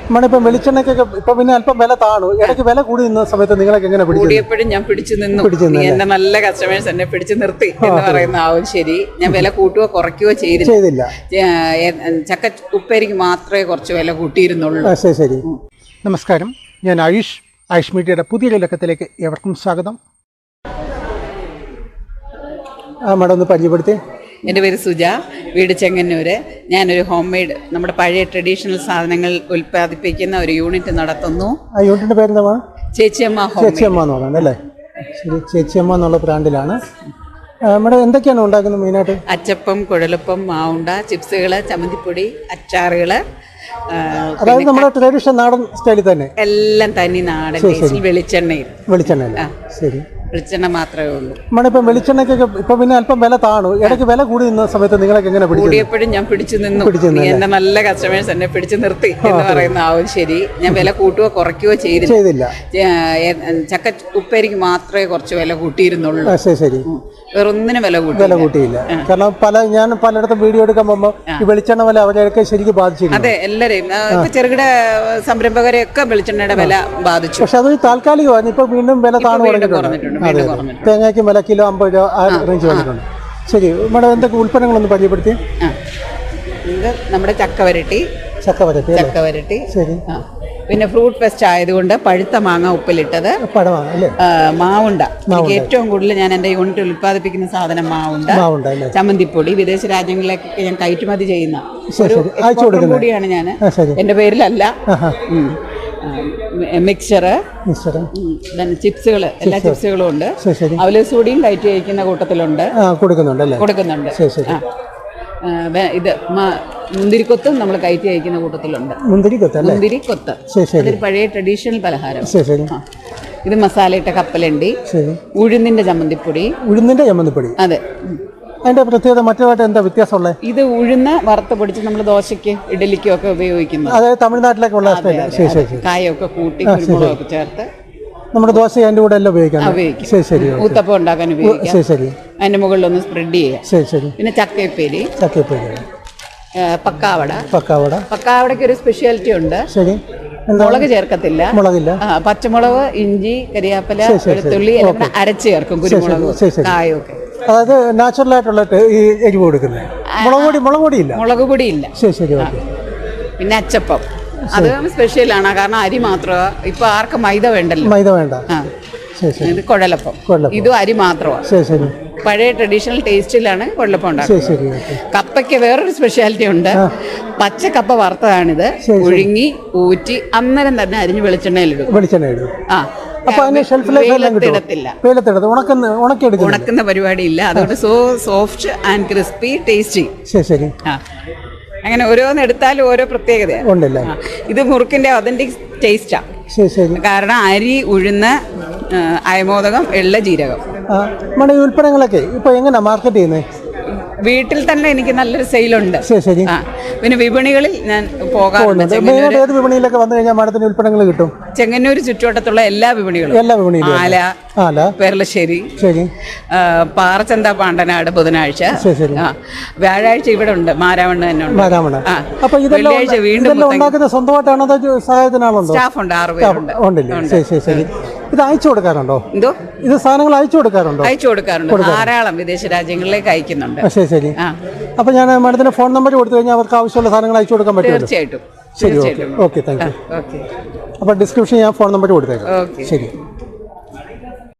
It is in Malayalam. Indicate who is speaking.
Speaker 1: നമ്മളിപ്പം വെളിച്ചെണ്ണയ്ക്കൊക്കെ ഇപ്പൊ പിന്നെ അല്പം വില താണു, ഇടയ്ക്ക് വില കൂടി നിന്ന സമയത്ത് നിങ്ങളൊക്കെ എങ്ങനെ
Speaker 2: കൂടിയപ്പോഴും ഞാൻ പിടിച്ചു നിന്നു. എന്റെ നല്ല കസ്റ്റമേഴ്സ് എന്നെ പിടിച്ചു നിർത്തി എന്ന് പറയുന്ന ആവും ശരി. ഞാൻ വില കൂട്ടുകയോ കുറയ്ക്കുകയോ ചെയ്തില്ല. ചക്ക ഉപ്പേരിക്ക് മാത്രമേ കുറച്ച് വില കൂട്ടിയിരുന്നുള്ളൂ.
Speaker 1: ശരി. നമസ്കാരം, ഞാൻ ആയുഷ് മീഡിയയുടെ പുതിയൊരു ലക്കത്തിലേക്ക് ഏവർക്കും സ്വാഗതം. മാഡം ഒന്ന് പരിചയപ്പെടുത്തി.
Speaker 2: എൻ്റെ പേര് സുജ, വീട് ചെങ്ങന്നൂർ. ഞാനൊരു ഹോം മെയ്ഡ് നമ്മുടെ പഴയ ട്രഡീഷണൽ സാധനങ്ങൾ ഉൽപ്പാദിപ്പിക്കുന്ന ഒരു യൂണിറ്റ് നടത്തുന്നു.
Speaker 1: ആ യൂണിറ്റിൻ്റെ പേരെന്താ?
Speaker 2: ചേച്ചിയമ്മ
Speaker 1: എന്ന് പറയുന്നത് അല്ലേ? ശരി, ചേച്ചിയമ്മ എന്നുള്ള ബ്രാൻഡിലാണ്. മാഡം എന്തൊക്കെയാണ് ഉണ്ടാക്കുന്നത് മെയിനായിട്ട്?
Speaker 2: അച്ചപ്പം, കുഴലപ്പം, മാവുണ്ട, ചിപ്സുകൾ, ചമ്മന്തിപ്പൊടി, അച്ചാറുകൾ,
Speaker 1: അതായത് നമ്മുടെ ട്രഡീഷണൽ നാടൻ സ്റ്റൈലിൽ തന്നെ
Speaker 2: എല്ലാം തനി നാടൻ വെളിച്ചെണ്ണ.
Speaker 1: ശരി,
Speaker 2: വെളിച്ചെണ്ണ മാത്രമേ ഉള്ളൂ.
Speaker 1: നമ്മളിപ്പം വെളിച്ചെണ്ണയ്ക്കൊക്കെ ഇപ്പൊ പിന്നെ അല്പം വില താണു, ഇടയ്ക്ക് വില കൂടി നിന്ന സമയത്ത് നിങ്ങളൊക്കെ എങ്ങനെ
Speaker 2: കൂടിയപ്പോഴും ഞാൻ പിടിച്ചു നിന്നു. എന്റെ നല്ല കസ്റ്റമേഴ്സ് എന്നെ പിടിച്ചു നിർത്തി എന്ന് പറയുന്ന ആവും ശരി. ഞാൻ വില കൂട്ടുകയോ കുറയ്ക്കുകയോ ചെയ്തില്ല. ചക്ക ഉപ്പേരിക്ക് മാത്രമേ കുറച്ച് വില കൂട്ടിയിരുന്നുള്ളൂ.
Speaker 1: ശരി,
Speaker 2: വേറൊന്നിനും വില
Speaker 1: കൂട്ടിയില്ല. കാരണം ഞാൻ പലയിടത്തും വീഡിയോ എടുക്കാൻ പോകുമ്പോൾ ഈ വെളിച്ചെണ്ണ വില അവരെയൊക്കെ ശരിക്കും ബാധിച്ചിരുന്നു.
Speaker 2: അതെ, എല്ലാരെയും ചെറുകിട സംരംഭകരെയൊക്കെ വെളിച്ചെണ്ണയുടെ വില ബാധിച്ചു.
Speaker 1: പക്ഷെ അത് താൽക്കാലികമാണ്. ഇപ്പൊ വീണ്ടും വില താണു തുടങ്ങിയിട്ടുണ്ട്. തേങ്ങയ്ക്ക് വില കിലോ 50 രൂപ ആ റേഞ്ച് വന്നിട്ടുണ്ട്. ശരി മാഡം, എന്തൊക്കെ ഉൽപ്പന്നങ്ങളൊന്ന് പരിചയപ്പെടുത്തി.
Speaker 2: ഇത് നമ്മുടെ ചക്കവരട്ടി.
Speaker 1: ശരി.
Speaker 2: പിന്നെ ഫ്രൂട്ട് ഫെസ്റ്റ് ആയതുകൊണ്ട് പഴുത്ത മാങ്ങ ഉപ്പിലിട്ടത്, മാവുണ്ട. എനിക്ക് ഏറ്റവും കൂടുതൽ ഞാൻ എൻ്റെ യൂണിറ്റ് ഉൽപ്പാദിപ്പിക്കുന്ന സാധനം മാവുണ്ട, ചമ്മന്തിപ്പൊടി. വിദേശ രാജ്യങ്ങളിലേക്കൊക്കെ ഞാൻ കയറ്റുമതി ചെയ്യുന്ന ഒരു കൂടിയാണ് ഞാൻ. എൻ്റെ പേരിലല്ല. മിക്സർ, ചിപ്സുകൾ, എല്ലാ ചിപ്സുകളും ഉണ്ട്. അവലൂസുകൂടിയും കയറ്റി അയക്കുന്ന കൂട്ടത്തിലുണ്ട്, കൊടുക്കുന്നുണ്ട്. ഇത് മുന്തിരിക്കൊത്തും നമ്മൾ കയറ്റി അയക്കുന്ന കൂട്ടത്തിലുണ്ട്. മുന്തിരിക്കൊത്ത് അതൊരു പഴയ ട്രഡീഷണൽ പലഹാരം. ഇത് മസാലയിട്ട കപ്പലണ്ടി, ഉഴുന്നിന്റെ ചമ്മന്തിപ്പൊടി. അതെ.
Speaker 1: അതിന്റെ പ്രത്യേകത മറ്റുമായിട്ട് എന്താ വ്യത്യാസമുള്ളത്?
Speaker 2: ഇത് ഉഴുന്ന് വറുത്ത് പൊടിച്ച് നമ്മൾ ദോശയ്ക്ക് ഇഡലിക്കും ഒക്കെ ഉപയോഗിക്കുന്നു.
Speaker 1: അതായത് തമിഴ്നാട്ടിലേക്കുള്ള
Speaker 2: കായൊക്കെ കൂട്ടി കുരുമുളകൊക്കെ ചേർത്ത്
Speaker 1: നമ്മുടെ ദോശ അതിന്റെ കൂടെ എല്ലാം ഉപയോഗിക്കാം.
Speaker 2: ഊത്തപ്പം ഉണ്ടാക്കാൻ ഉപയോഗിക്കാം. അതിന്റെ മുകളിലൊന്ന് സ്പ്രെഡ് ചെയ്യാം. പിന്നെ ചക്കയപ്പേരി, പക്കാവടയ്ക്ക് ഒരു സ്പെഷ്യാലിറ്റി ഉണ്ട്. മുളക് ചേർക്കത്തില്ല. പച്ചമുളക്, ഇഞ്ചി, കരിയാപ്പല, വെളുത്തുള്ളി എല്ലാം അരച്ച് ചേർക്കും. കുരുമുളക്, കായൊക്കെ.
Speaker 1: അതായത് നാച്ചുറൽ ആയിട്ടുള്ള ഈ എരിവ് കൊടുക്കുന്നത്. മുളക് പൊടിയില്ല.
Speaker 2: പിന്നെ അച്ചപ്പം അത് സ്പെഷ്യലാണ്. കാരണം അരി മാത്രമാ. ഇപ്പൊ ആർക്കും മൈദ വേണ്ട. ഇത് കുഴലപ്പം. ഇതും അരി മാത്രമാണ്. പഴയ ട്രഡീഷണൽ ടേസ്റ്റിലാണ് കുഴലപ്പം ഉണ്ടാക്കുന്നത്. കപ്പയ്ക്ക് വേറൊരു സ്പെഷ്യാലിറ്റി ഉണ്ട്. പച്ച കപ്പ വറുത്തതാണിത്. ഒഴുങ്ങി ഊറ്റി അന്നേരം തന്നെ അരിഞ്ഞ് വെളിച്ചെണ്ണയിലിടും. ഉണക്കുന്ന പരിപാടിയില്ല. അതുകൊണ്ട് സോഫ്റ്റ് ആൻഡ് ക്രിസ്പി ടേസ്റ്റി. അങ്ങനെ ഓരോന്ന് എടുത്താലും ഓരോ പ്രത്യേകത. ഇത് മുറുക്കിന്റെ ഒതന്റിക് ടേസ്റ്റാ. കാരണം അരി, ഉഴുന്ന്, അയമോദകം, എള്ള, ജീരകം.
Speaker 1: ഉൽപ്പന്നങ്ങളൊക്കെ ഇപ്പൊ എങ്ങനെ മാർക്കറ്റ് ചെയ്യുന്നത്?
Speaker 2: വീട്ടിൽ തന്നെ എനിക്ക് നല്ലൊരു സെയിലുണ്ട്. പിന്നെ വിപണികളിൽ ഞാൻ പോകാറുണ്ട്.
Speaker 1: വിപണിയിലൊക്കെ വന്നു കഴിഞ്ഞാൽ മാഡത്തിന് ഉൽപ്പന്നങ്ങൾ കിട്ടും.
Speaker 2: ചെങ്ങന്നൂർ ചുറ്റുവട്ടത്തുള്ള എല്ലാ വിപണികളും, ആല, പെർളശ്ശേരി, പാറച്ചന്ത, പാണ്ടനാട് ബുധനാഴ്ച, വ്യാഴാഴ്ച ഇവിടെ ഉണ്ട്. മാരാമണ്ണ് തന്നെ ഉണ്ട്. വെള്ളിയാഴ്ച വീണ്ടും സ്റ്റാഫ് ഉണ്ട്. 6 പേരുണ്ട്.
Speaker 1: ഇത് അയച്ചു കൊടുക്കാറുണ്ടോ?
Speaker 2: എന്തോ
Speaker 1: ഇത് സാധനങ്ങൾ അയച്ചു കൊടുക്കാറുണ്ട്.
Speaker 2: ധാരാളം വിദേശ രാജ്യങ്ങളിലേക്ക് അയക്കുന്നുണ്ട്.
Speaker 1: ശരി. അപ്പൊ ഞാൻ മാഡത്തിന് ഫോൺ നമ്പർ കൊടുത്തു കഴിഞ്ഞാൽ അവർക്ക് ആവശ്യമുള്ള സാധനങ്ങൾ അയച്ചു കൊടുക്കാൻ പറ്റും.
Speaker 2: തീർച്ചയായിട്ടും.
Speaker 1: ശരി, ഓക്കെ, താങ്ക് യു. അപ്പൊ ഡിസ്ക്രിപ്ഷൻ ഞാൻ ഫോൺ നമ്പർ കൊടുത്തേക്കാം. ശരി.